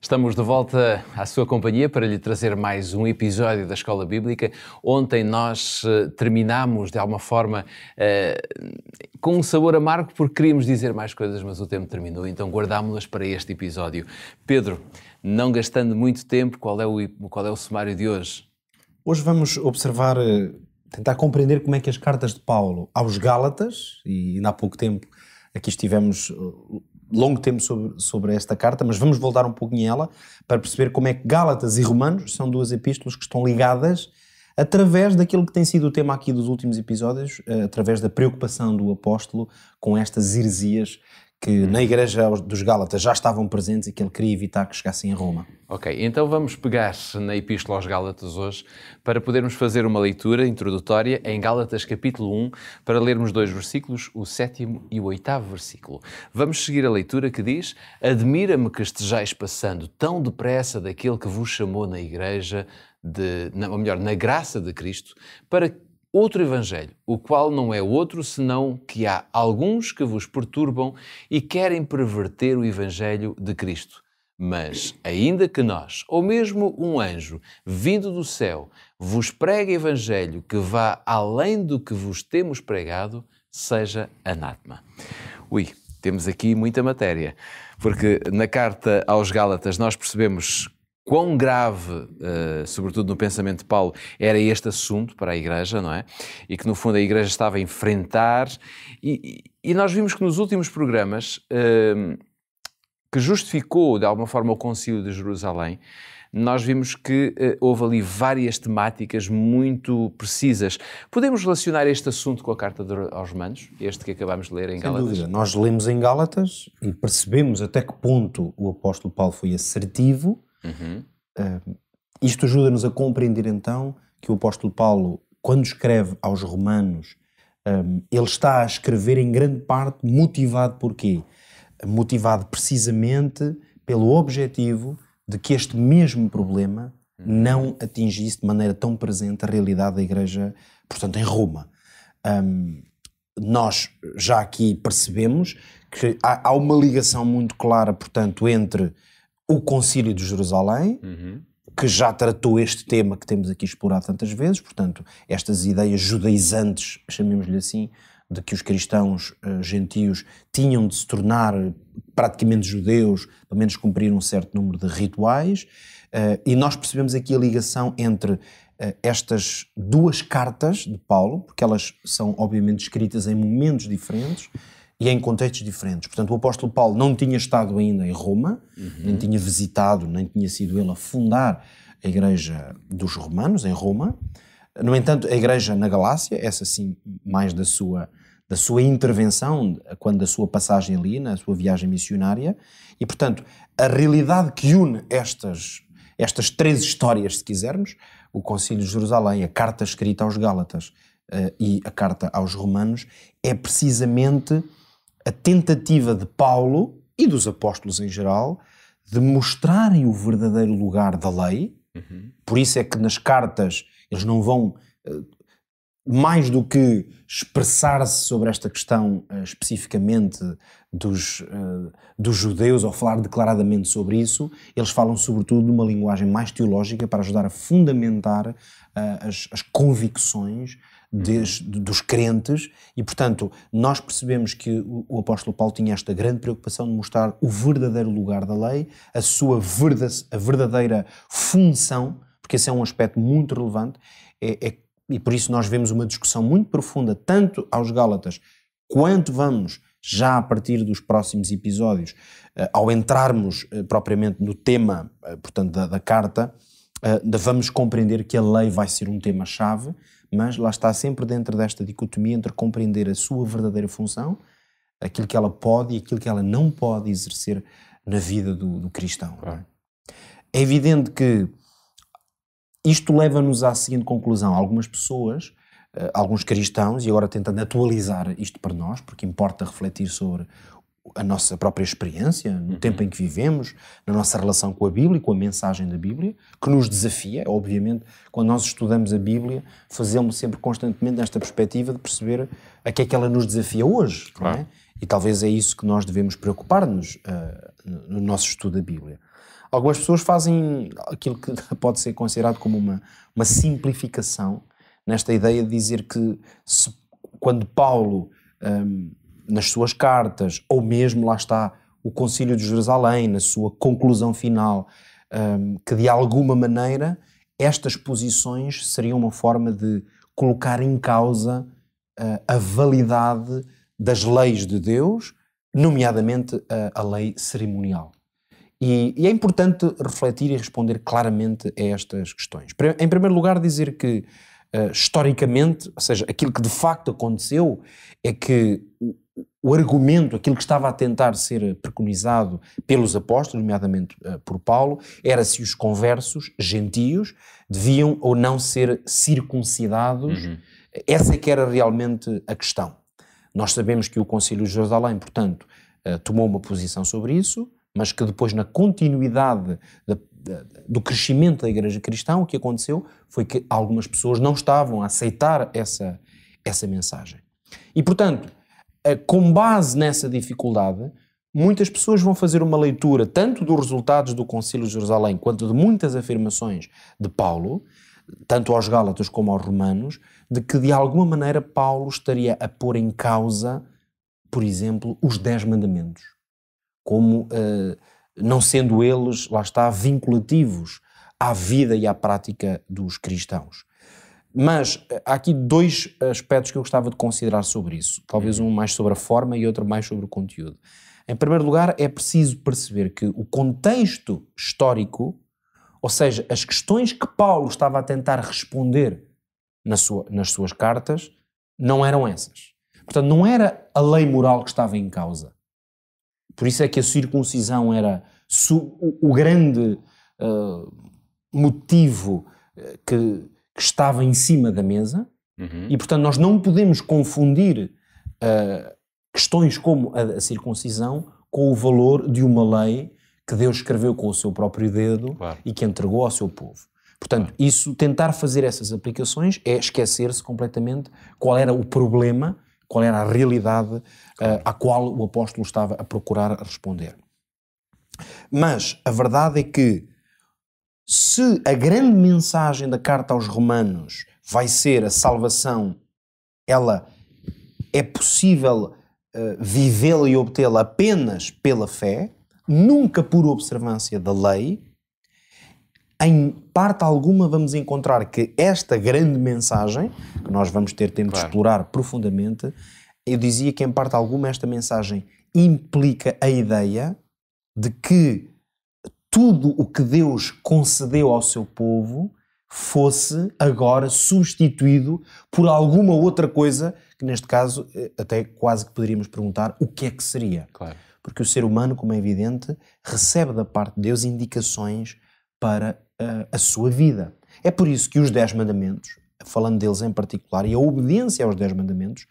Estamos de volta à sua companhia para lhe trazer mais um episódio da Escola Bíblica. Ontem nós terminámos, de alguma forma, com um sabor amargo, porque queríamos dizer mais coisas, mas o tempo terminou, então guardámo-las para este episódio. Pedro, não gastando muito tempo, qual é o sumário de hoje? Hoje vamos observar, tentar compreender como é que as cartas de Paulo aos Gálatas, e ainda há pouco tempo aqui estivemos longo tempo sobre esta carta, mas vamos voltar um pouquinho a ela para perceber como é que Gálatas e Romanos são duas epístolas que estão ligadas através daquilo que tem sido o tema aqui dos últimos episódios, através da preocupação do apóstolo com estas heresias que na igreja dos Gálatas já estavam presentes e que ele queria evitar que chegassem a Roma. Ok, então vamos pegar na Epístola aos Gálatas hoje para podermos fazer uma leitura introdutória em Gálatas capítulo 1, para lermos dois versículos, o 7º e o 8º versículo. Vamos seguir a leitura que diz: Admira-me que estejais passando tão depressa daquele que vos chamou na igreja, na graça de Cristo, para outro evangelho, o qual não é outro senão que há alguns que vos perturbam e querem perverter o evangelho de Cristo. Mas, ainda que nós, ou mesmo um anjo, vindo do céu, vos pregue evangelho que vá além do que vos temos pregado, seja anátema. Temos aqui muita matéria, porque na carta aos Gálatas nós percebemos quão grave, sobretudo no pensamento de Paulo, era este assunto para a Igreja, não é? E que, no fundo, a Igreja estava a enfrentar. E nós vimos que nos últimos programas, que justificou, de alguma forma, o Concílio de Jerusalém, nós vimos que houve ali várias temáticas muito precisas. Podemos relacionar este assunto com a carta aos Romanos, este que acabámos de ler em Gálatas? Sem dúvida. Nós lemos em Gálatas e percebemos até que ponto o apóstolo Paulo foi assertivo. Isto ajuda-nos a compreender então que o apóstolo Paulo, quando escreve aos Romanos, ele está a escrever em grande parte motivado por quê? Motivado precisamente pelo objetivo de que este mesmo problema não atingisse de maneira tão presente a realidade da Igreja, portanto, em Roma. Nós já aqui percebemos que há uma ligação muito clara, portanto, entre o Concílio de Jerusalém, que já tratou este tema que temos aqui explorado tantas vezes, portanto, estas ideias judaizantes, chamemos-lhe assim, de que os cristãos gentios tinham de se tornar praticamente judeus, pelo menos cumprir um certo número de rituais, e nós percebemos aqui a ligação entre estas duas cartas de Paulo, porque elas são obviamente escritas em momentos diferentes e em contextos diferentes. Portanto, o apóstolo Paulo não tinha estado ainda em Roma, nem tinha visitado, nem tinha sido ele a fundar a igreja dos romanos em Roma. No entanto, a igreja na Galácia, essa sim mais da sua intervenção, quando da sua passagem ali, na sua viagem missionária, e portanto, a realidade que une estas três histórias, se quisermos, o Concílio de Jerusalém, a carta escrita aos Gálatas e a carta aos Romanos, é precisamente a tentativa de Paulo e dos apóstolos em geral de mostrarem o verdadeiro lugar da lei. Por isso é que nas cartas eles não vão, mais do que expressar-se sobre esta questão especificamente dos judeus, ou falar declaradamente sobre isso, eles falam sobretudo numa linguagem mais teológica para ajudar a fundamentar as convicções dos crentes, e portanto nós percebemos que o apóstolo Paulo tinha esta grande preocupação de mostrar o verdadeiro lugar da lei, a verdadeira função, porque esse é um aspecto muito relevante, e por isso nós vemos uma discussão muito profunda, tanto aos Gálatas, quanto vamos, já a partir dos próximos episódios, ao entrarmos propriamente no tema, portanto, da carta, vamos compreender que a lei vai ser um tema-chave, mas lá está sempre dentro desta dicotomia entre compreender a sua verdadeira função, aquilo que ela pode e aquilo que ela não pode exercer na vida do cristão. Claro. É evidente que isto leva-nos à seguinte conclusão: algumas pessoas, alguns cristãos, e agora tentando atualizar isto para nós, porque importa refletir sobre a nossa própria experiência, no tempo em que vivemos, na nossa relação com a Bíblia e com a mensagem da Bíblia, que nos desafia. Obviamente, quando nós estudamos a Bíblia, fazemos sempre constantemente nesta perspectiva de perceber a que é que ela nos desafia hoje. Claro. Não é? E talvez é isso que nós devemos preocupar-nos no nosso estudo da Bíblia. Algumas pessoas fazem aquilo que pode ser considerado como uma simplificação, nesta ideia de dizer que quando Paulo, nas suas cartas, ou mesmo lá está o Concílio de Jerusalém, na sua conclusão final, que de alguma maneira estas posições seriam uma forma de colocar em causa a validade das leis de Deus, nomeadamente a lei cerimonial. E é importante refletir e responder claramente a estas questões. Em primeiro lugar, dizer que, historicamente, ou seja, aquilo que de facto aconteceu é que o argumento, aquilo que estava a tentar ser preconizado pelos apóstolos, nomeadamente por Paulo, era se os conversos, gentios, deviam ou não ser circuncidados. Essa é que era realmente a questão. Nós sabemos que o Concílio de Jerusalém, portanto, tomou uma posição sobre isso, mas que depois, na continuidade do crescimento da Igreja Cristã, o que aconteceu foi que algumas pessoas não estavam a aceitar essa mensagem. E, portanto, com base nessa dificuldade, muitas pessoas vão fazer uma leitura tanto dos resultados do Concílio de Jerusalém quanto de muitas afirmações de Paulo, tanto aos Gálatas como aos Romanos, de que de alguma maneira Paulo estaria a pôr em causa, por exemplo, os 10 mandamentos, como não sendo eles, lá está, vinculativos à vida e à prática dos cristãos. Mas há aqui dois aspectos que eu gostava de considerar sobre isso, talvez um mais sobre a forma e outro mais sobre o conteúdo. Em primeiro lugar, é preciso perceber que o contexto histórico, ou seja, as questões que Paulo estava a tentar responder nas suas cartas, não eram essas. Portanto, não era a lei moral que estava em causa. Por isso é que a circuncisão era o grande motivo que estava em cima da mesa, e portanto nós não podemos confundir questões como a circuncisão com o valor de uma lei que Deus escreveu com o seu próprio dedo, claro, e que entregou ao seu povo. Portanto, claro, isso, tentar fazer essas aplicações é esquecer-se completamente qual era o problema, qual era a realidade à qual o apóstolo estava a procurar responder. Mas a verdade é que se a grande mensagem da carta aos Romanos vai ser a salvação, ela é possível vivê-la e obtê-la apenas pela fé, nunca por observância da lei, em parte alguma vamos encontrar que esta grande mensagem, que nós vamos ter tempo, claro, de explorar profundamente, eu dizia que em parte alguma esta mensagem implica a ideia de que tudo o que Deus concedeu ao seu povo fosse agora substituído por alguma outra coisa, que neste caso até quase que poderíamos perguntar o que é que seria. Claro. Porque o ser humano, como é evidente, recebe da parte de Deus indicações para a sua vida. É por isso que os 10 mandamentos, falando deles em particular, e a obediência aos 10 mandamentos,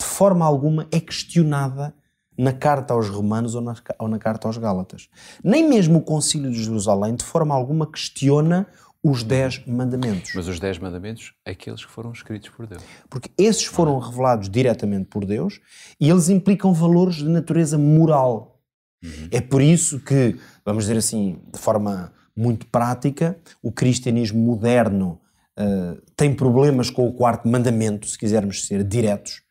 de forma alguma é questionada na carta aos Romanos ou na carta aos Gálatas. Nem mesmo o Concílio de Jerusalém, de forma alguma, questiona os 10 mandamentos. Mas os 10 mandamentos, aqueles que foram escritos por Deus. Porque esses foram revelados diretamente por Deus e eles implicam valores de natureza moral. É por isso que, vamos dizer assim, de forma muito prática, o cristianismo moderno tem problemas com o 4º mandamento, se quisermos ser diretos,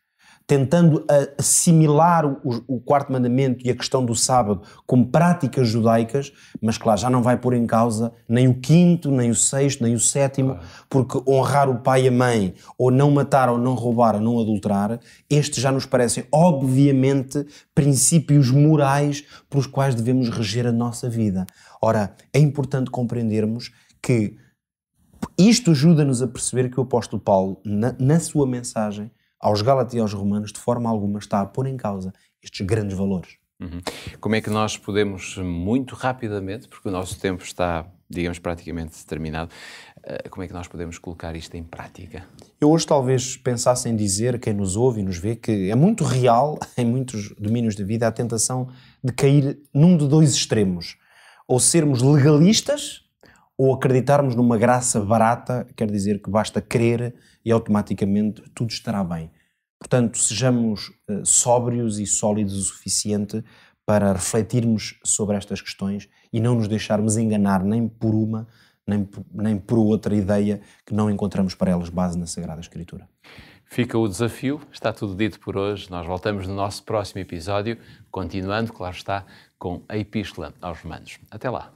tentando assimilar o 4º mandamento e a questão do sábado como práticas judaicas, mas claro, já não vai pôr em causa nem o 5º, nem o 6º, nem o 7º, porque honrar o pai e a mãe, ou não matar, ou não roubar, ou não adulterar, estes já nos parecem obviamente princípios morais pelos quais devemos reger a nossa vida. Ora, é importante compreendermos que isto ajuda-nos a perceber que o apóstolo Paulo, na sua mensagem aos Gálatas e aos Romanos, de forma alguma está a pôr em causa estes grandes valores. Como é que nós podemos, muito rapidamente, porque o nosso tempo está, digamos, praticamente terminado, como é que nós podemos colocar isto em prática? Eu hoje talvez pensasse em dizer, quem nos ouve e nos vê, que é muito real, em muitos domínios da vida, a tentação de cair num de dois extremos. Ou sermos legalistas, ou acreditarmos numa graça barata, quer dizer que basta crer e automaticamente tudo estará bem. Portanto, sejamos sóbrios e sólidos o suficiente para refletirmos sobre estas questões e não nos deixarmos enganar nem por uma, nem por outra ideia que não encontramos para elas base na Sagrada Escritura. Fica o desafio, está tudo dito por hoje. Nós voltamos no nosso próximo episódio, continuando, claro está, com a Epístola aos Romanos. Até lá.